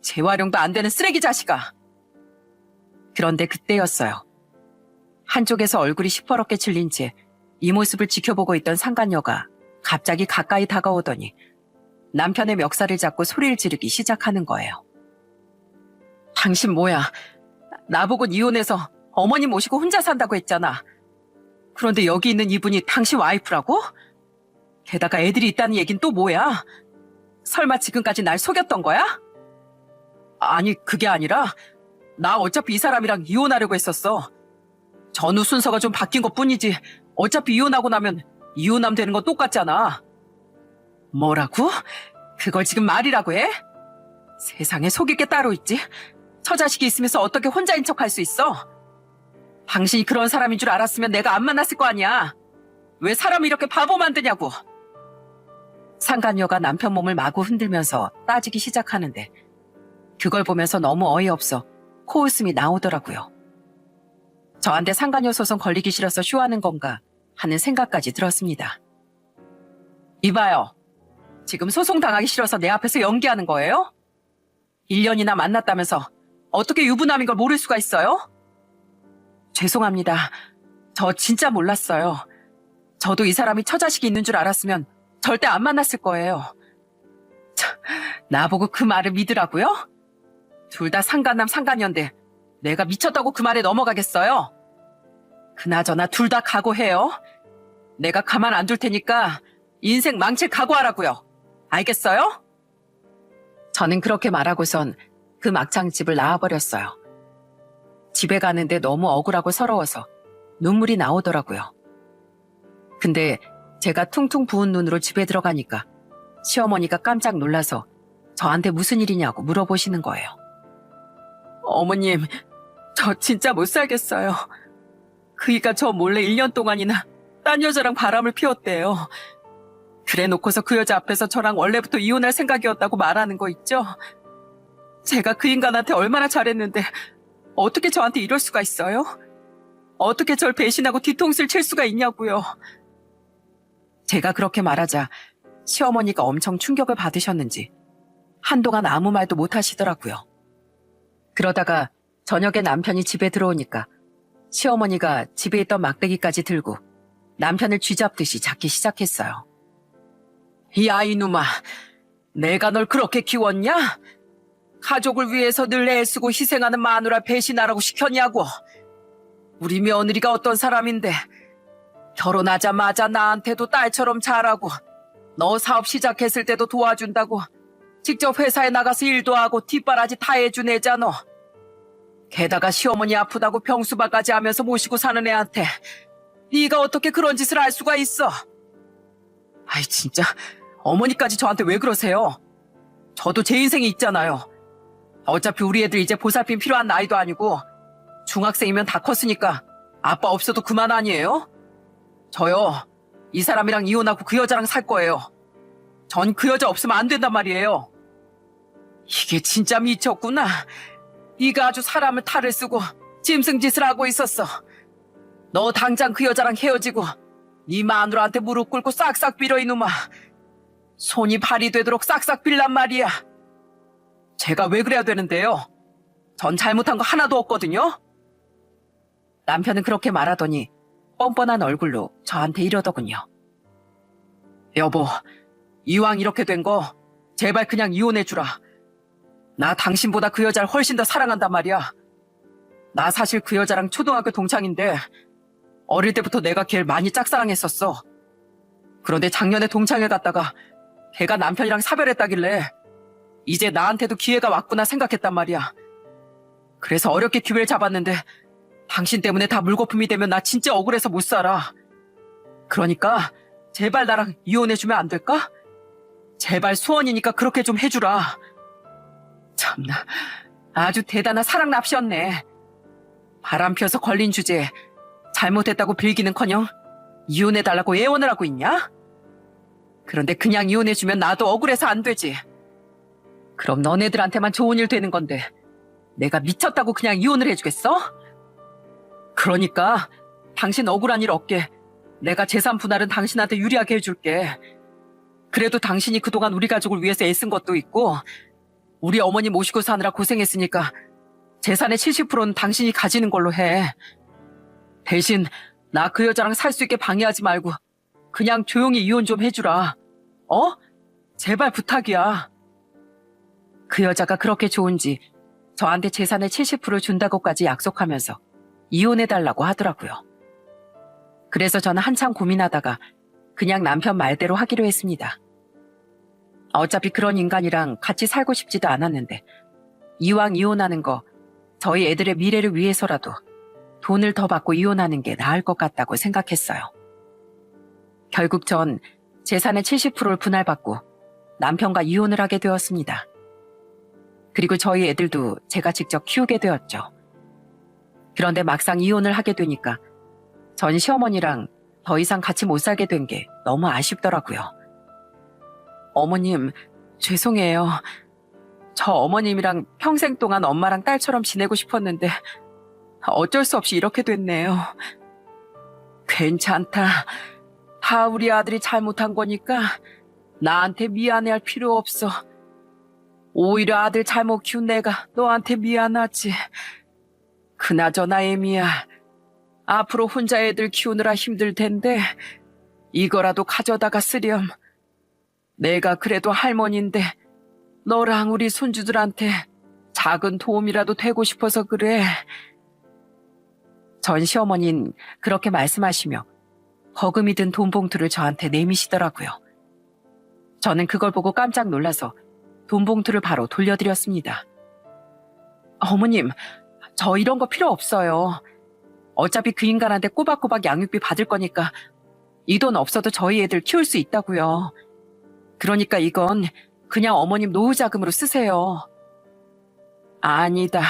재활용도 안 되는 쓰레기 자식아. 그런데 그때였어요. 한쪽에서 얼굴이 시퍼렇게 질린 채 이 모습을 지켜보고 있던 상간녀가 갑자기 가까이 다가오더니 남편의 멱살을 잡고 소리를 지르기 시작하는 거예요. 당신 뭐야? 나보고 이혼해서 어머님 모시고 혼자 산다고 했잖아. 그런데 여기 있는 이분이 당신 와이프라고? 게다가 애들이 있다는 얘긴 또 뭐야? 설마 지금까지 날 속였던 거야? 아니, 그게 아니라 나 어차피 이 사람이랑 이혼하려고 했었어. 전후 순서가 좀 바뀐 것뿐이지 어차피 이혼하고 나면 이혼하면 되는 건 똑같잖아. 뭐라고? 그걸 지금 말이라고 해? 세상에 속일 게 따로 있지. 처자식이 있으면서 어떻게 혼자인 척할 수 있어? 당신이 그런 사람인 줄 알았으면 내가 안 만났을 거 아니야. 왜 사람을 이렇게 바보 만드냐고. 상간녀가 남편 몸을 마구 흔들면서 따지기 시작하는데 그걸 보면서 너무 어이없어 코웃음이 나오더라고요. 저한테 상간녀 소송 걸리기 싫어서 쇼하는 건가 하는 생각까지 들었습니다. 이봐요. 지금 소송 당하기 싫어서 내 앞에서 연기하는 거예요? 1년이나 만났다면서 어떻게 유부남인 걸 모를 수가 있어요? 죄송합니다. 저 진짜 몰랐어요. 저도 이 사람이 처자식이 있는 줄 알았으면 절대 안 만났을 거예요. 나보고 그 말을 믿으라고요? 둘 다 상간남 상간녀인데 내가 미쳤다고 그 말에 넘어가겠어요? 그나저나 둘 다 각오해요. 내가 가만 안 둘 테니까 인생 망칠 각오하라고요. 알겠어요? 저는 그렇게 말하고선 그 막창집을 나와버렸어요. 집에 가는데 너무 억울하고 서러워서 눈물이 나오더라고요. 근데 제가 퉁퉁 부은 눈으로 집에 들어가니까 시어머니가 깜짝 놀라서 저한테 무슨 일이냐고 물어보시는 거예요. 어머님, 저 진짜 못 살겠어요. 그이가 저 몰래 1년 동안이나 딴 여자랑 바람을 피웠대요. 그래 놓고서 그 여자 앞에서 저랑 원래부터 이혼할 생각이었다고 말하는 거 있죠? 제가 그 인간한테 얼마나 잘했는데 어떻게 저한테 이럴 수가 있어요? 어떻게 절 배신하고 뒤통수를 칠 수가 있냐고요. 제가 그렇게 말하자 시어머니가 엄청 충격을 받으셨는지 한동안 아무 말도 못 하시더라고요. 그러다가 저녁에 남편이 집에 들어오니까 시어머니가 집에 있던 막대기까지 들고 남편을 쥐잡듯이 잡기 가족을 위해서 늘 애쓰고 희생하는 마누라 배신하라고 시켰냐고. 우리 며느리가 어떤 사람인데 결혼하자마자 나한테도 딸처럼 잘하고 너 사업 시작했을 때도 도와준다고 직접 회사에 나가서 일도 하고 뒷바라지 다 해준 애잖아. 게다가 시어머니 아프다고 병수발까지 하면서 모시고 사는 애한테 네가 어떻게 그런 짓을 할 수가 있어? 아이 진짜 어머니까지 저한테 왜 그러세요? 저도 제 인생이 있잖아요. 어차피 우리 애들 이제 보살핌 필요한 나이도 아니고 중학생이면 다 컸으니까 아빠 없어도 그만 아니에요? 저요, 이 사람이랑 이혼하고 그 여자랑 살 거예요. 전 그 여자 없으면 안 된단 말이에요. 이게 진짜 미쳤구나. 네가 아주 사람을 탈을 쓰고 짐승짓을 하고 있었어. 너 당장 그 여자랑 헤어지고 네 마누라한테 무릎 꿇고 싹싹 빌어 이놈아. 손이 발이 되도록 싹싹 빌란 말이야. 제가 왜 그래야 되는데요? 전 잘못한 거 하나도 없거든요. 남편은 그렇게 말하더니 뻔뻔한 얼굴로 저한테 이러더군요. 여보, 이왕 이렇게 된 거 제발 그냥 이혼해주라. 나 당신보다 그 여자를 훨씬 더 사랑한단 말이야. 나 사실 그 여자랑 초등학교 동창인데 어릴 때부터 내가 걔를 많이 짝사랑했었어. 그런데 작년에 동창회 갔다가 걔가 남편이랑 사별했다길래 이제 나한테도 기회가 왔구나 생각했단 말이야. 그래서 어렵게 기회를 잡았는데 당신 때문에 다 물거품이 되면 나 진짜 억울해서 못 살아. 그러니까 제발 나랑 이혼해주면 안 될까? 제발 소원이니까 그렇게 좀 해주라. 참나, 아주 대단한 사랑 납시였네. 바람 펴서 걸린 주제에 잘못했다고 빌기는커녕 이혼해달라고 애원을 하고 있냐? 그런데 그냥 이혼해주면 나도 억울해서 안 되지. 그럼 너네들한테만 좋은 일 되는 건데 내가 미쳤다고 그냥 이혼을 해주겠어? 그러니까 당신 억울한 일 없게 내가 재산 분할은 당신한테 유리하게 해줄게. 그래도 당신이 그동안 우리 가족을 위해서 애쓴 것도 있고 우리 어머니 모시고 사느라 고생했으니까 재산의 70%는 당신이 가지는 걸로 해. 대신 나 그 여자랑 살 수 있게 방해하지 말고 그냥 조용히 이혼 좀 해주라. 어? 제발 부탁이야. 그 여자가 그렇게 좋은지 저한테 재산의 70% 준다고까지 약속하면서 이혼해달라고 하더라고요. 그래서 저는 한참 고민하다가 그냥 남편 말대로 하기로 했습니다. 어차피 그런 인간이랑 같이 살고 싶지도 않았는데 이왕 이혼하는 거 저희 애들의 미래를 위해서라도 돈을 더 받고 이혼하는 게 나을 것 같다고 생각했어요. 결국 전 재산의 70%를 분할받고 남편과 이혼을 하게 되었습니다. 그리고 저희 애들도 제가 직접 키우게 되었죠. 그런데 막상 이혼을 하게 되니까 전 시어머니랑 더 이상 같이 못 살게 된 게 너무 아쉽더라고요. 어머님, 죄송해요. 저 어머님이랑 평생 동안 엄마랑 딸처럼 지내고 싶었는데 어쩔 수 없이 이렇게 됐네요. 괜찮다. 다 우리 아들이 잘못한 거니까 나한테 미안해할 필요 없어. 오히려 아들 잘못 키운 내가 너한테 미안하지. 그나저나 애미야, 앞으로 혼자 애들 키우느라 힘들 텐데 이거라도 가져다가 쓰렴. 내가 그래도 할머니인데 너랑 우리 손주들한테 작은 도움이라도 되고 싶어서 그래. 전 시어머니는 그렇게 말씀하시며 거금이 든 돈 봉투를 저한테 내미시더라고요. 저는 그걸 보고 깜짝 놀라서 돈 봉투를 바로 돌려드렸습니다. 어머님, 저 이런 거 필요 없어요. 어차피 그 인간한테 꼬박꼬박 양육비 받을 거니까 이 돈 없어도 저희 애들 키울 수 있다고요. 그러니까 이건 그냥 어머님 노후 자금으로 쓰세요. 아니다.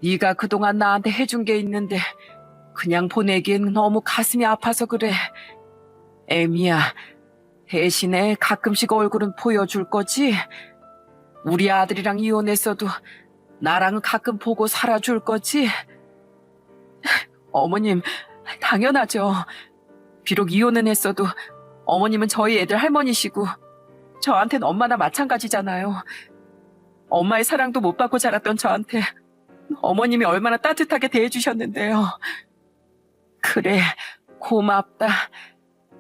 네가 그동안 나한테 해준 게 있는데 그냥 보내기엔 너무 가슴이 아파서 그래. 애미야, 대신에 가끔씩 얼굴은 보여줄 거지? 우리 아들이랑 이혼했어도 나랑은 가끔 보고 살아줄 거지? 어머님, 당연하죠. 비록 이혼은 했어도 어머님은 저희 애들 할머니시고 저한텐 엄마나 마찬가지잖아요. 엄마의 사랑도 못 받고 자랐던 저한테 어머님이 얼마나 따뜻하게 대해주셨는데요. 그래, 고맙다.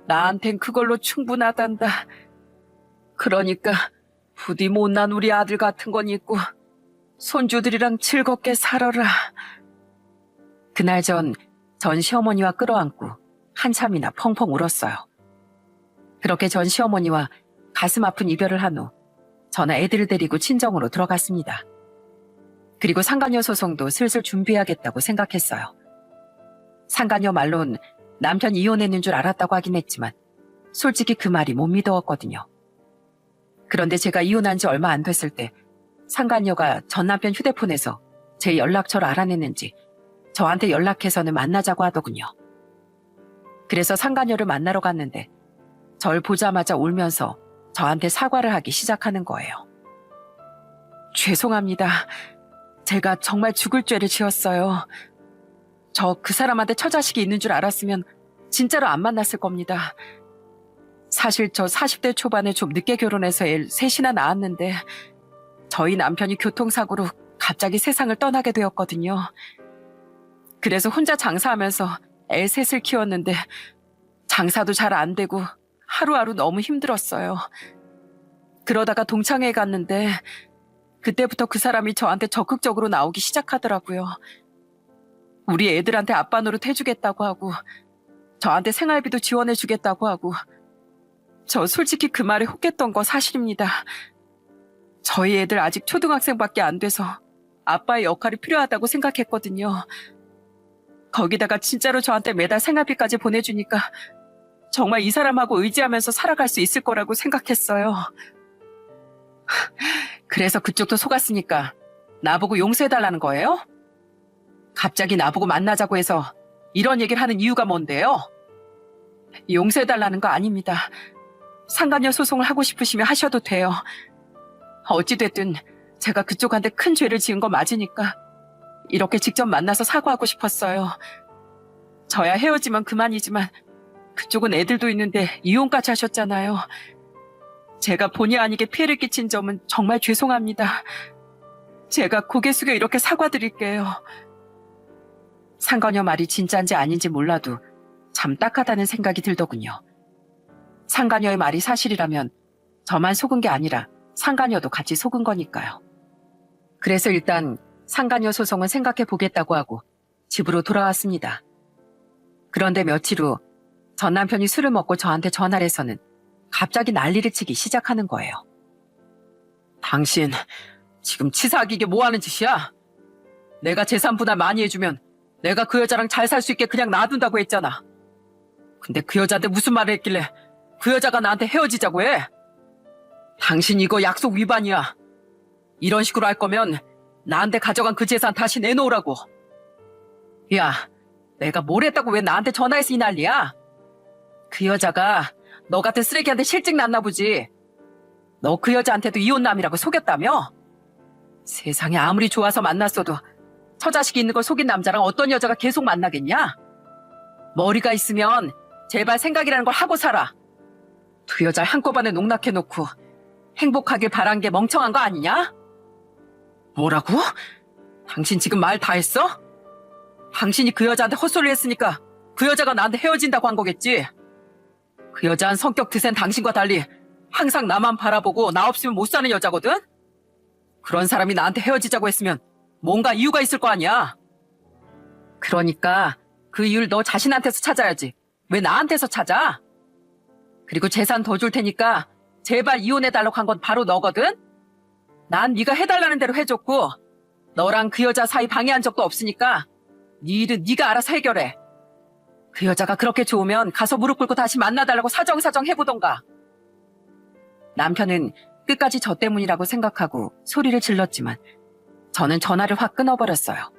나한텐 그걸로 충분하단다. 그러니까 부디 못난 우리 아들 같은 건 있고 손주들이랑 즐겁게 살아라. 그날 전 시어머니와 끌어안고 한참이나 펑펑 울었어요. 그렇게 전 시어머니와 가슴 아픈 이별을 한 후 저는 애들을 데리고 친정으로 들어갔습니다. 그리고 상간녀 소송도 슬슬 준비해야겠다고 생각했어요. 상간녀 말론 남편 이혼했는 줄 알았다고 하긴 했지만 솔직히 그 말이 못 믿어왔거든요. 그런데 제가 이혼한 지 얼마 안 됐을 때 상간녀가 전 남편 휴대폰에서 제 연락처를 알아냈는지 저한테 연락해서는 만나자고 하더군요. 그래서 상간녀를 만나러 갔는데 절 보자마자 울면서 저한테 사과를 하기 시작하는 거예요. 죄송합니다. 제가 정말 죽을 죄를 지었어요. 저 그 사람한테 처자식이 있는 줄 알았으면 진짜로 안 만났을 겁니다. 사실 저 40대 초반에 좀 늦게 결혼해서 애 셋이나 낳았는데 저희 남편이 교통사고로 갑자기 세상을 떠나게 되었거든요. 그래서 혼자 장사하면서 애 셋을 키웠는데 장사도 잘 안 되고 하루하루 너무 힘들었어요. 그러다가 동창회에 갔는데 그때부터 그 사람이 저한테 적극적으로 나오기 시작하더라고요. 우리 애들한테 아빠 노릇 해주겠다고 하고 저한테 생활비도 지원해주겠다고 하고 저 솔직히 그 말에 혹했던 거 사실입니다. 저희 애들 아직 초등학생밖에 안 돼서 아빠의 역할이 필요하다고 생각했거든요. 거기다가 진짜로 저한테 매달 생활비까지 보내주니까 정말 이 사람하고 의지하면서 살아갈 수 있을 거라고 생각했어요. 그래서 그쪽도 속았으니까 나보고 용서해달라는 거예요? 갑자기 나보고 만나자고 해서 이런 얘기를 하는 이유가 뭔데요? 용서해달라는 거 아닙니다. 상간녀 소송을 하고 싶으시면 하셔도 돼요. 어찌됐든 제가 그쪽한테 큰 죄를 지은 거 맞으니까 이렇게 직접 만나서 사과하고 싶었어요. 저야 헤어지면 그만이지만 그쪽은 애들도 있는데 이혼까지 하셨잖아요. 제가 본의 아니게 피해를 끼친 점은 정말 죄송합니다. 제가 고개 숙여 이렇게 사과드릴게요. 상간녀 말이 진짜인지 아닌지 몰라도 참 딱하다는 생각이 들더군요. 상간녀의 말이 사실이라면 저만 속은 게 아니라 상간녀도 같이 속은 거니까요. 그래서 일단 상간녀 소송은 생각해 보겠다고 하고 집으로 돌아왔습니다. 그런데 며칠 후 전 남편이 술을 먹고 저한테 전화를 해서는 갑자기 난리를 치기 시작하는 거예요. 당신 지금 치사하게 이게 뭐 하는 짓이야? 내가 재산 분할 많이 해주면 내가 그 여자랑 잘 살 수 있게 그냥 놔둔다고 했잖아. 근데 그 여자한테 무슨 말을 했길래 그 여자가 나한테 헤어지자고 해? 당신 이거 약속 위반이야. 이런 식으로 할 거면 나한테 가져간 그 재산 다시 내놓으라고. 야, 내가 뭘 했다고 왜 나한테 전화해서 이 난리야? 그 여자가 너 같은 쓰레기한테 실직 났나 보지. 너 그 여자한테도 이혼남이라고 속였다며? 세상에 아무리 좋아서 만났어도 처자식이 있는 걸 속인 남자랑 어떤 여자가 계속 만나겠냐? 머리가 있으면 제발 생각이라는 걸 하고 살아. 두 여자 한꺼번에 농락해놓고 행복하길 바란 게 멍청한 거 아니냐? 뭐라고? 당신 지금 말 다 했어? 당신이 그 여자한테 헛소리를 했으니까 그 여자가 나한테 헤어진다고 한 거겠지? 그 여자는 성격 드센 당신과 달리 항상 나만 바라보고 나 없으면 못 사는 여자거든? 그런 사람이 나한테 헤어지자고 했으면 뭔가 이유가 있을 거 아니야? 그러니까 그 이유를 너 자신한테서 찾아야지. 왜 나한테서 찾아? 그리고 재산 더 줄 테니까 제발 이혼해달라고 한 건 바로 너거든? 난 네가 해달라는 대로 해줬고 너랑 그 여자 사이 방해한 적도 없으니까 네 일은 네가 알아서 해결해. 그 여자가 그렇게 좋으면 가서 무릎 꿇고 다시 만나달라고 사정사정 해보던가. 남편은 끝까지 저 때문이라고 생각하고 소리를 질렀지만 저는 전화를 확 끊어버렸어요.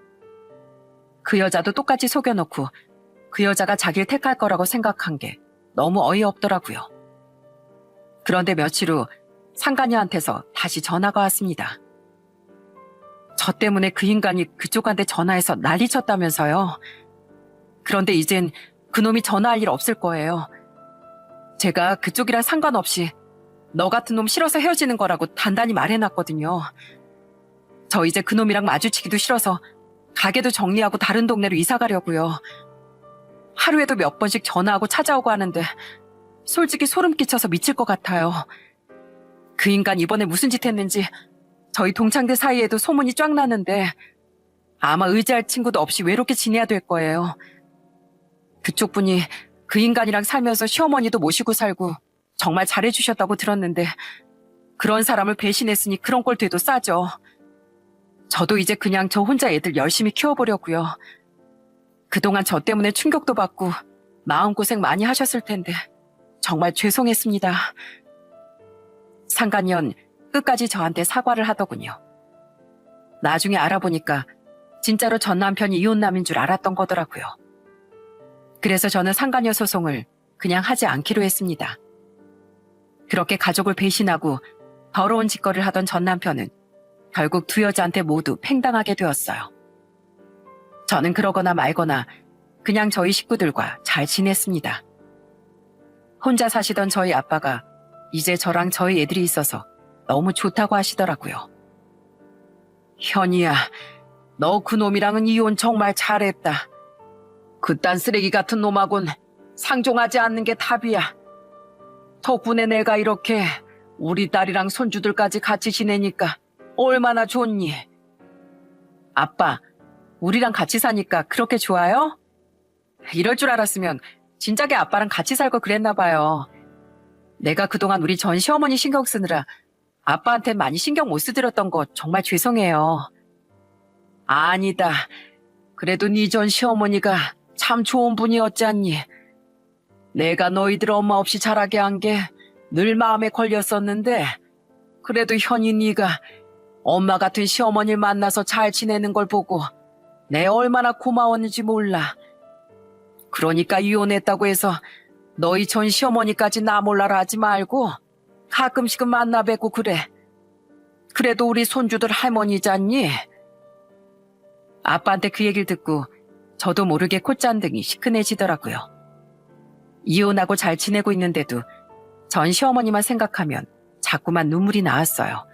그 여자도 똑같이 속여놓고 그 여자가 자기를 택할 거라고 생각한 게 너무 어이없더라고요. 그런데 며칠 후 상간녀한테서 다시 전화가 왔습니다. 저 때문에 그 인간이 그쪽한테 전화해서 난리쳤다면서요. 그런데 이젠 그놈이 전화할 일 없을 거예요. 제가 그쪽이랑 상관없이 너 같은 놈 싫어서 헤어지는 거라고 단단히 말해놨거든요. 저 이제 그놈이랑 마주치기도 싫어서 가게도 정리하고 다른 동네로 이사 가려고요. 하루에도 몇 번씩 전화하고 찾아오고 하는데 솔직히 소름 끼쳐서 미칠 것 같아요. 그 인간 이번에 무슨 짓 했는지 저희 동창들 사이에도 소문이 쫙 나는데 아마 의지할 친구도 없이 외롭게 지내야 될 거예요. 그쪽 분이 그 인간이랑 살면서 시어머니도 모시고 살고 정말 잘해주셨다고 들었는데 그런 사람을 배신했으니 그런 꼴 돼도 싸죠. 저도 이제 그냥 저 혼자 애들 열심히 키워보려고요. 그동안 저 때문에 충격도 받고 마음고생 많이 하셨을 텐데 정말 죄송했습니다. 상간년 끝까지 저한테 사과를 하더군요. 나중에 알아보니까 진짜로 전 남편이 이혼남인 줄 알았던 거더라고요. 그래서 저는 상간녀 소송을 그냥 하지 않기로 했습니다. 그렇게 가족을 배신하고 더러운 짓거리를 하던 전 남편은 결국 두 여자한테 모두 팽당하게 되었어요. 저는 그러거나 말거나 그냥 저희 식구들과 잘 지냈습니다. 혼자 사시던 저희 아빠가 이제 저랑 저희 애들이 있어서 너무 좋다고 하시더라고요. 현이야, 너 그놈이랑은 이혼 정말 잘했다. 그딴 쓰레기 같은 놈하곤 상종하지 않는 게 답이야. 덕분에 내가 이렇게 우리 딸이랑 손주들까지 같이 지내니까 얼마나 좋니? 아빠, 우리랑 같이 사니까 그렇게 좋아요? 이럴 줄 알았으면 진작에 아빠랑 같이 살고 그랬나 봐요. 내가 그동안 우리 전 시어머니 신경 쓰느라 아빠한테 많이 신경 못 쓰드렸던 거 정말 죄송해요. 아니다. 그래도 네 전 시어머니가 참 좋은 분이었지 않니? 내가 너희들 엄마 없이 자라게 한 게 늘 마음에 걸렸었는데 그래도 현이 네가 엄마 같은 시어머니를 만나서 잘 지내는 걸 보고 내 얼마나 고마웠는지 몰라. 그러니까 이혼했다고 해서 너희 전 시어머니까지 나 몰라라 하지 말고 가끔씩은 만나 뵙고 그래. 그래도 우리 손주들 할머니잖니? 아빠한테 그 얘기를 듣고 저도 모르게 콧잔등이 시큰해지더라고요. 이혼하고 잘 지내고 있는데도 전 시어머니만 생각하면 자꾸만 눈물이 나왔어요.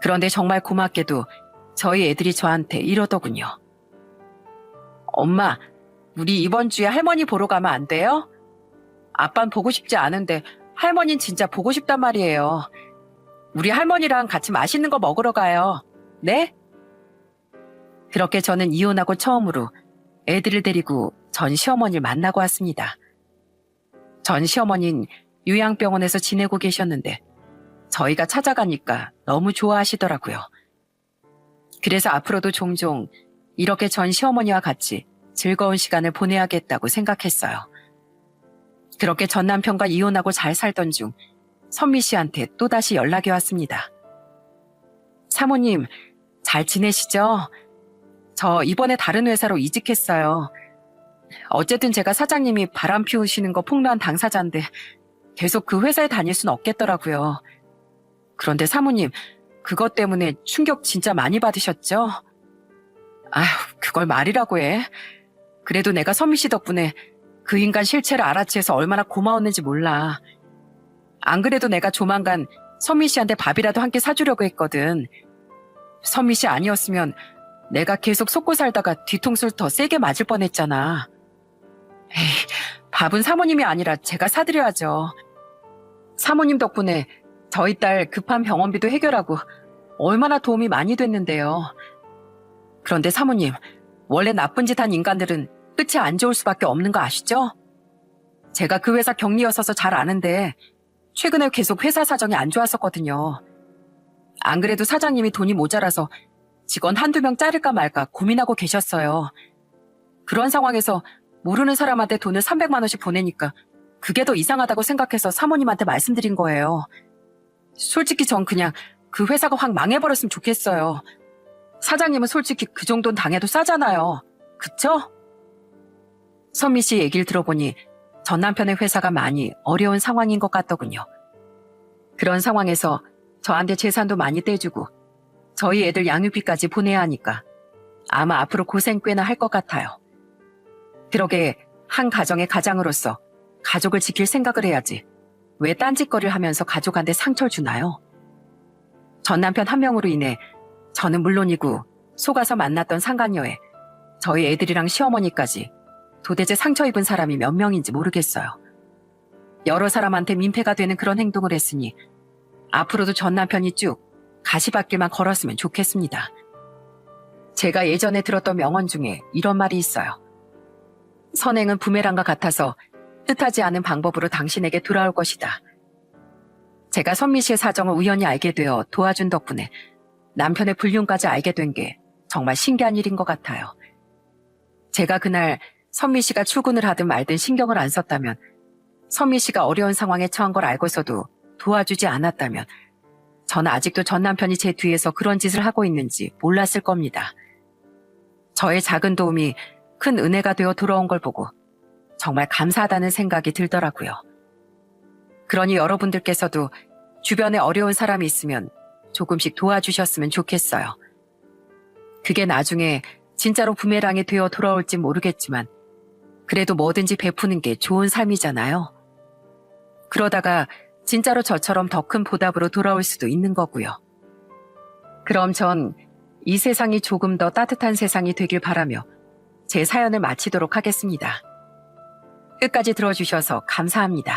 그런데 정말 고맙게도 저희 애들이 저한테 이러더군요. 엄마, 우리 이번 주에 할머니 보러 가면 안 돼요? 아빤 보고 싶지 않은데 할머니는 진짜 보고 싶단 말이에요. 우리 할머니랑 같이 맛있는 거 먹으러 가요. 네? 그렇게 저는 이혼하고 처음으로 애들을 데리고 전 시어머니를 만나고 왔습니다. 전 시어머니는 요양병원에서 지내고 계셨는데 저희가 찾아가니까 너무 좋아하시더라고요. 그래서 앞으로도 종종 이렇게 전 시어머니와 같이 즐거운 시간을 보내야겠다고 생각했어요. 그렇게 전 남편과 이혼하고 잘 살던 중 선미 씨한테 또다시 연락이 왔습니다. 사모님, 잘 지내시죠? 저 이번에 다른 회사로 이직했어요. 어쨌든 제가 사장님이 바람 피우시는 거 폭로한 당사자인데 계속 그 회사에 다닐 순 없겠더라고요. 그런데 사모님, 그것 때문에 충격 진짜 많이 받으셨죠? 아휴, 그걸 말이라고 해. 그래도 내가 선미 씨 덕분에 그 인간 실체를 알아채서 얼마나 고마웠는지 몰라. 안 그래도 내가 조만간 선미 씨한테 밥이라도 한 끼 사주려고 했거든. 선미 씨 아니었으면 내가 계속 속고 살다가 뒤통수를 더 세게 맞을 뻔했잖아. 에이, 밥은 사모님이 아니라 제가 사드려야죠. 사모님 덕분에 저희 딸 급한 병원비도 해결하고 얼마나 도움이 많이 됐는데요. 그런데 사모님, 원래 나쁜 짓 한 인간들은 끝이 안 좋을 수밖에 없는 거 아시죠? 제가 그 회사 경리였어서 잘 아는데 최근에 계속 회사 사정이 안 좋았었거든요. 안 그래도 사장님이 돈이 모자라서 직원 한두 명 자를까 말까 고민하고 계셨어요. 그런 상황에서 모르는 사람한테 돈을 300만 원씩 보내니까 그게 더 이상하다고 생각해서 사모님한테 말씀드린 거예요. 솔직히 전 그냥 그 회사가 확 망해버렸으면 좋겠어요. 사장님은 솔직히 그 정도는 당해도 싸잖아요. 그쵸? 선미 씨 얘기를 들어보니 전 남편의 회사가 많이 어려운 상황인 것 같더군요. 그런 상황에서 저한테 재산도 많이 떼주고 저희 애들 양육비까지 보내야 하니까 아마 앞으로 고생 꽤나 할 것 같아요. 그러게 한 가정의 가장으로서 가족을 지킬 생각을 해야지 왜 딴짓거리를 하면서 가족한테 상처를 주나요? 전 남편 한 명으로 인해 저는 물론이고 속아서 만났던 상간녀에 저희 애들이랑 시어머니까지 도대체 상처 입은 사람이 몇 명인지 모르겠어요. 여러 사람한테 민폐가 되는 그런 행동을 했으니 앞으로도 전 남편이 쭉 가시밭길만 걸었으면 좋겠습니다. 제가 예전에 들었던 명언 중에 이런 말이 있어요. 선행은 부메랑과 같아서 뜻하지 않은 방법으로 당신에게 돌아올 것이다. 제가 선미 씨의 사정을 우연히 알게 되어 도와준 덕분에 남편의 불륜까지 알게 된 게 정말 신기한 일인 것 같아요. 제가 그날 선미 씨가 출근을 하든 말든 신경을 안 썼다면, 선미 씨가 어려운 상황에 처한 걸 알고서도 도와주지 않았다면 저는 아직도 전 남편이 제 뒤에서 그런 짓을 하고 있는지 몰랐을 겁니다. 저의 작은 도움이 큰 은혜가 되어 돌아온 걸 보고 정말 감사하다는 생각이 들더라고요. 그러니 여러분들께서도 주변에 어려운 사람이 있으면 조금씩 도와주셨으면 좋겠어요. 그게 나중에 진짜로 부메랑이 되어 돌아올진 모르겠지만 그래도 뭐든지 베푸는 게 좋은 삶이잖아요. 그러다가 진짜로 저처럼 더 큰 보답으로 돌아올 수도 있는 거고요. 그럼 전 이 세상이 조금 더 따뜻한 세상이 되길 바라며 제 사연을 마치도록 하겠습니다. 끝까지 들어주셔서 감사합니다.